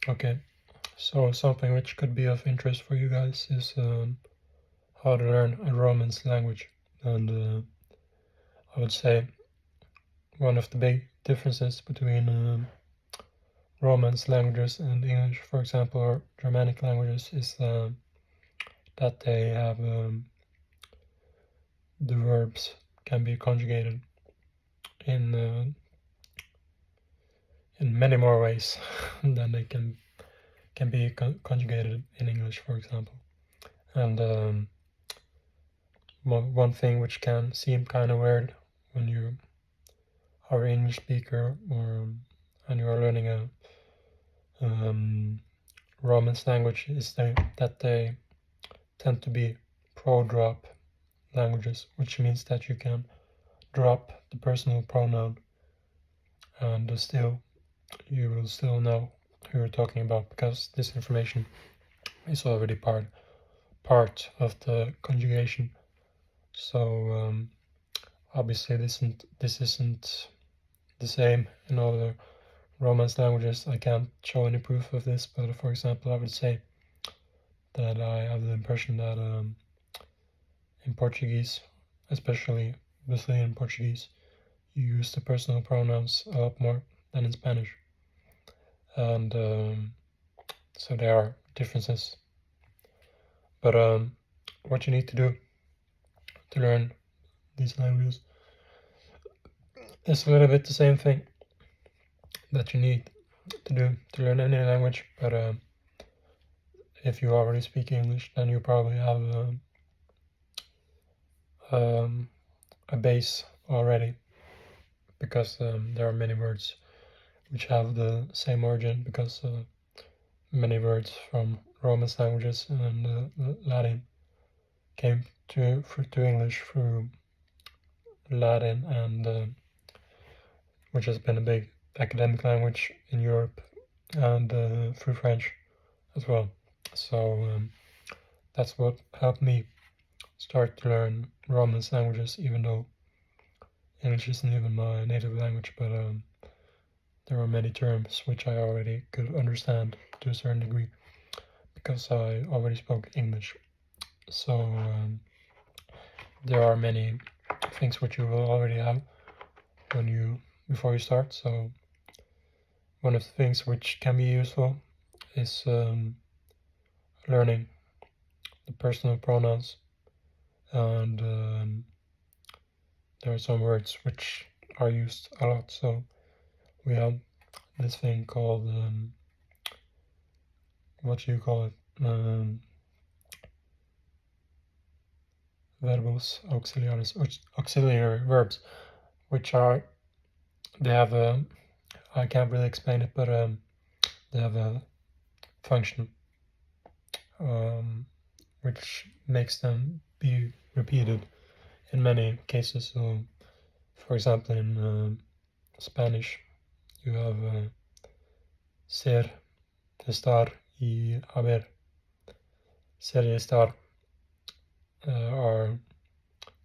Okay, so something which could be of interest for you guys is how to learn a Romance language. And I would say one of the big differences between Romance languages and English, for example, or Germanic languages, is that they have the verbs can be conjugated in many more ways than they can be conjugated in English, for example. And one thing which can seem kind of weird when you are an English speaker or and you are learning a Romance language is that they tend to be pro-drop languages, which means that you can drop the personal pronoun and still you will still know who you're talking about, because this information is already part of the conjugation. So obviously this isn't the same in all the Romance languages. I can't show any proof of this, but for example, I would say that I have the impression that in Portuguese, especially Brazilian Portuguese, you use the personal pronouns a lot more than in Spanish. And so there are differences. But what you need to do to learn these languages is a little bit the same thing that you need to do to learn any language. But if you already speak English, then you probably have a base already, because there are many words which have the same origin, because many words from Romance languages and Latin came to English through Latin, and which has been a big academic language in Europe, and through French as well. So that's what helped me start to learn Romance languages, even though English isn't even my native language, but there are many terms which I already could understand to a certain degree because I already spoke English. So there are many things which you will already have before you start. So one of the things which can be useful is learning the personal pronouns, and there are some words which are used a lot. So we have this thing called what do you call it? Verbos auxiliares, auxiliary verbs, which are, they have a, I can't really explain it, but they have a function which makes them be repeated in many cases. So, for example, in Spanish, you have ser, estar, y haber. Ser y estar are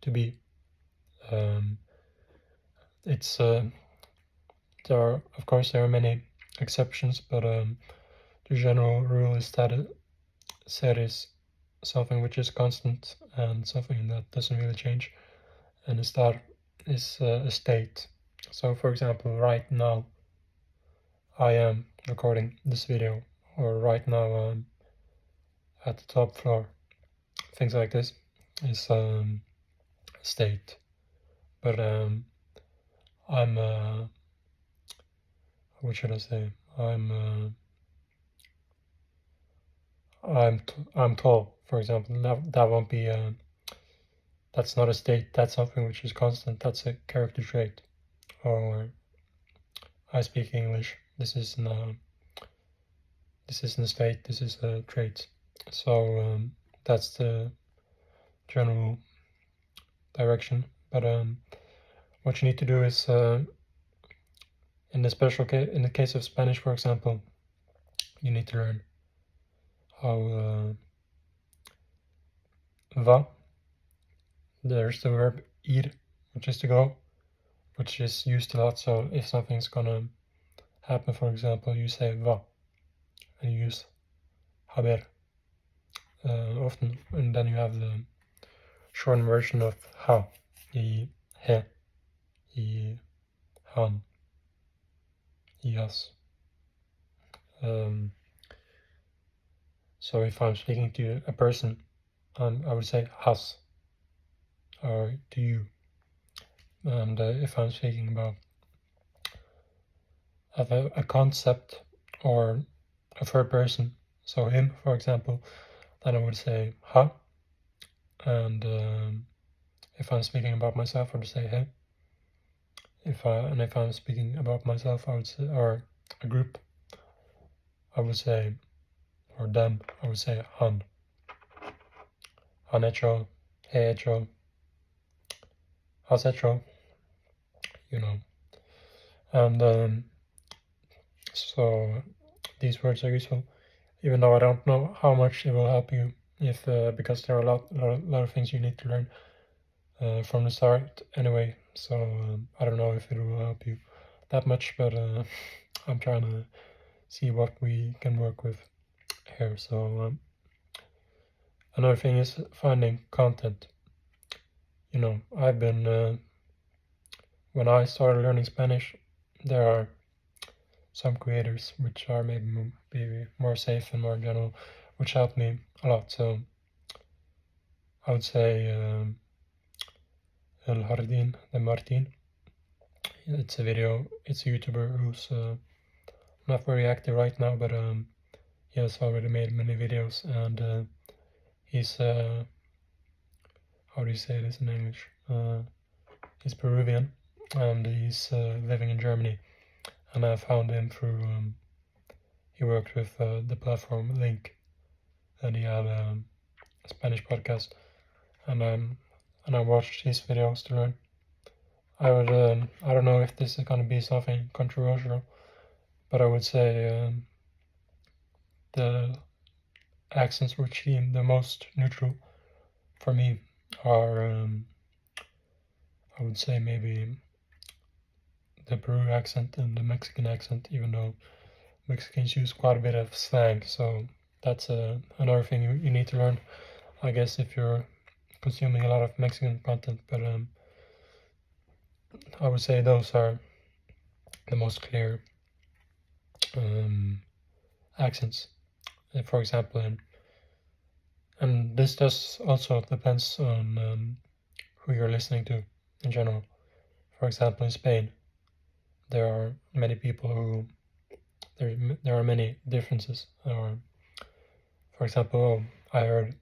to be. It's there are, of course, there are many exceptions, but the general rule is that ser is something which is constant and something that doesn't really change, and estar is a state. So, for example, right now I am recording this video, or right now I'm at the top floor. Things like this is state. But I'm what should I say? I'm tall, for example. That won't be that's not a state. That's something which is constant. That's a character trait. Or I speak English. This isn't a state. This is a trait. So that's the general direction. But what you need to do is in the case of Spanish, for example, you need to learn how va. There's the verb ir, which is to go, which is used a lot. So if something's gonna happen, for example, you say va, and you use haber often, and then you have the shortened version of ha, i he, i han, i has. So if I'm speaking to a person, I would say has, or to you. And if I'm speaking about a concept or a third person, so him, for example, then I would say ha. And if I'm speaking about myself, I would say he. If I'm speaking about myself, I would say, or a group, I would say, or them, I would say han. Han hecho, he hecho, has hecho, you know. And so these words are useful, even though I don't know how much it will help you, if because there are a lot of things you need to learn from the start anyway. So I don't know if it will help you that much, but I'm trying to see what we can work with here. So another thing is finding content. You know, I've been when I started learning Spanish, there are some creators which are maybe more safe and more general, which helped me a lot. So I would say El Jardín de Martín. It's a YouTuber who's not very active right now, but he has already made many videos, and he's how do you say this in English? He's Peruvian, and he's living in Germany. And I found him through he worked with the platform Link, and he had a Spanish podcast, and I watched his videos to learn. I don't know if this is gonna be something controversial, but I would say the accents which seem the most neutral for me are I would say maybe the Peru accent and the Mexican accent, even though Mexicans use quite a bit of slang. So that's another thing you need to learn, I guess, if you're consuming a lot of Mexican content. But I would say those are the most clear accents. For example, and this does also depends on who you're listening to in general. For example, in Spain, there are many people who there are many differences. Or, for example, I heard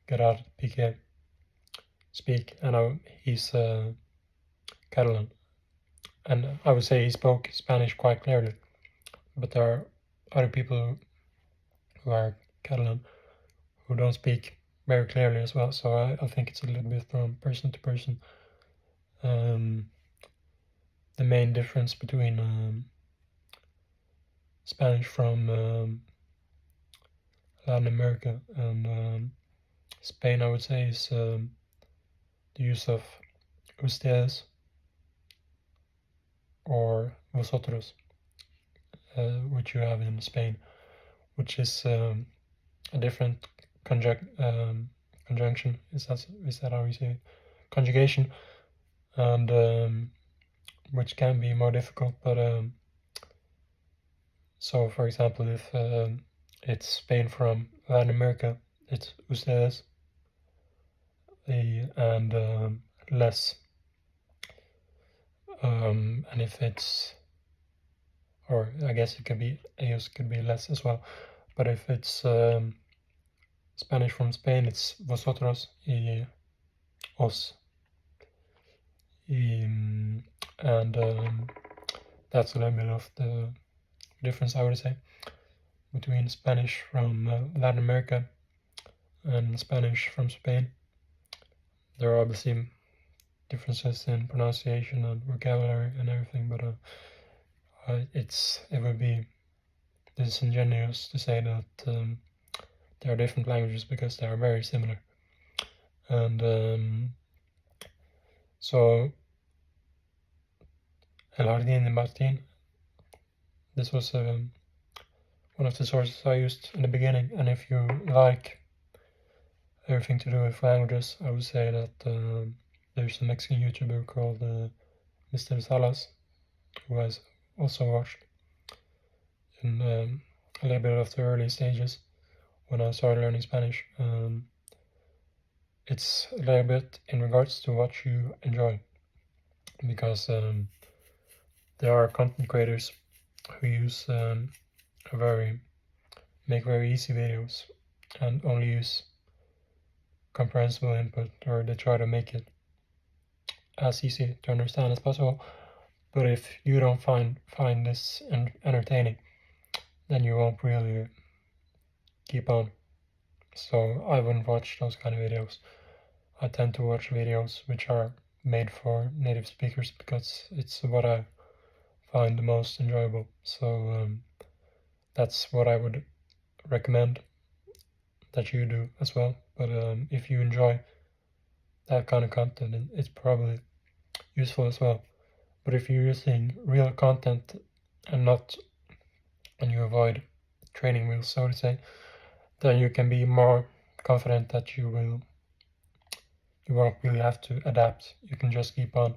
Gerard Piqué speak, and he's Catalan, and I would say he spoke Spanish quite clearly. But there are other people who are Catalan who don't speak very clearly as well. So I think it's a little bit from person to person. The main difference between Spanish from Latin America and Spain, I would say, is the use of ustedes or vosotros, which you have in Spain, which is a different conjunction. Is that how you say it? Conjugation, and which can be more difficult. But so, for example, if it's Spain from Latin America, it's ustedes, and less. And if it's, or I guess it could be ellos could be less as well. But if it's Spanish from Spain, it's vosotros y os. And that's a little bit of the difference, I would say, between Spanish from Latin America and Spanish from Spain. There are obviously differences in pronunciation and vocabulary and everything, but it would be disingenuous to say that there are different languages, because they are very similar. And so El Jardín de Martín, this was one of the sources I used in the beginning. And if you like everything to do with languages, I would say that there's a Mexican YouTuber called Mr. Salas, who has also watched in a little bit of the early stages when I started learning Spanish. It's a little bit in regards to what you enjoy, because there are content creators who use make very easy videos and only use comprehensible input, or they try to make it as easy to understand as possible. But if you don't find this entertaining, then you won't really keep on. So I wouldn't watch those kind of videos. I tend to watch videos which are made for native speakers because it's what I find the most enjoyable. So that's what I would recommend that you do as well. But if you enjoy that kind of content, it's probably useful as well. But if you're using real content and you avoid training wheels, so to say, then you can be more confident that you won't really have to adapt. You can just keep on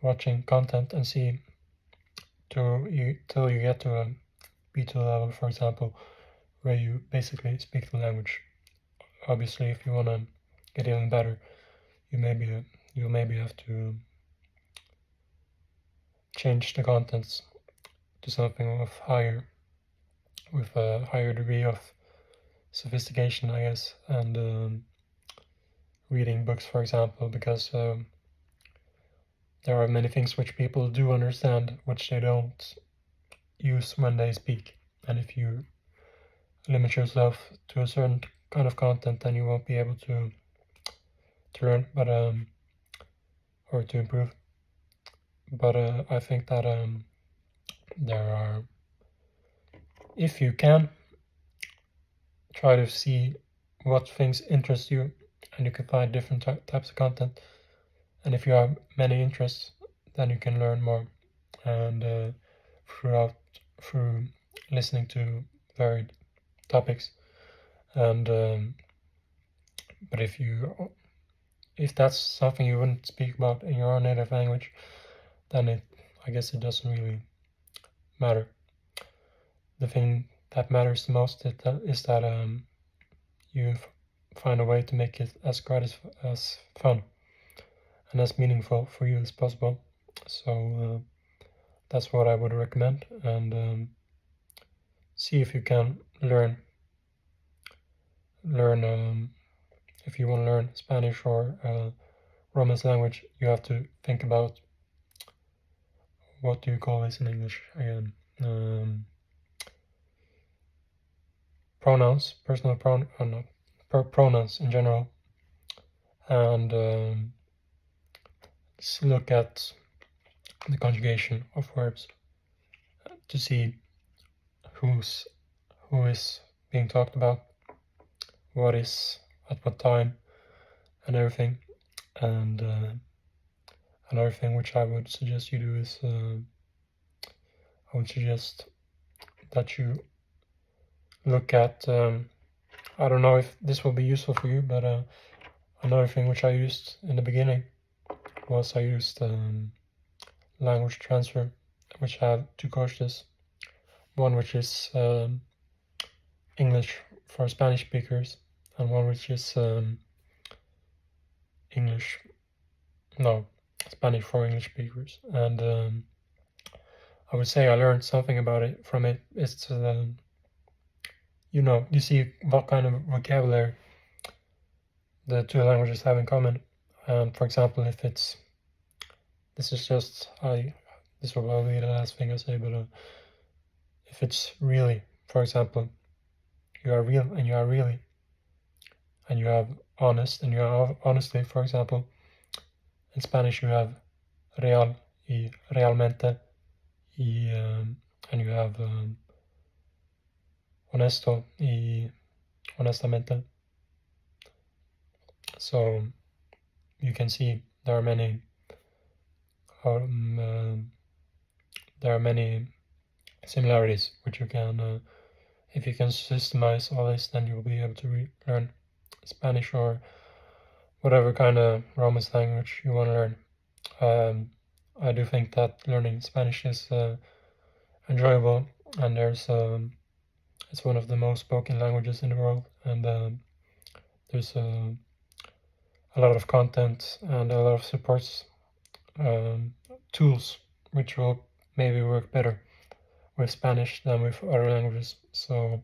watching content and see till you get to a B2 level, for example, where you basically speak the language. Obviously, if you want to get even better, you maybe have to change the contents to something with a higher degree of sophistication, I guess, and reading books, for example, because there are many things which people do understand, which they don't use when they speak. And if you limit yourself to a certain kind of content, then you won't be able to learn, but or to improve. But I think that there are, if you can, try to see what things interest you, and you can find different types of content. And if you have many interests, then you can learn more, and through listening to varied topics. And but if that's something you wouldn't speak about in your own native language, then I guess it doesn't really matter. The thing that matters the most is that you find a way to make it as great as fun and as meaningful for you as possible. So that's what I would recommend, and see if you can learn if you want to learn Spanish or Romance language. You have to think about, what do you call this in English again? Pronouns, personal pronouns in general, and look at the conjugation of verbs to see who is being talked about, what is at what time, and everything. And another thing which I would suggest you do is I would suggest that you look at, I don't know if this will be useful for you, but another thing which I used in the beginning was I used language transfer, which I have two courses. One which is English for Spanish speakers, and one which is Spanish for English speakers. And I would say I learned something about it from it. It's you see what kind of vocabulary the two languages have in common. And for example, if it's this will probably be the last thing I say, but if it's really, for example, you are real and you are really, and you have honest and you have honestly, for example, in Spanish you have real y realmente, and you have honesto y honestamente. So you can see there are many similarities which you can if you can systemize all this, then you'll be able to learn Spanish or whatever kind of Romance language you want to learn. I do think that learning Spanish is enjoyable, and it's one of the most spoken languages in the world, and there's a lot of content and a lot of supports tools which will maybe work better with Spanish than with other languages. So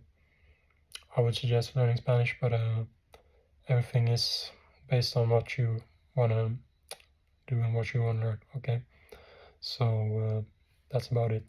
I would suggest learning Spanish, but everything is based on what you want to do and what you want to learn. Okay, so that's about it.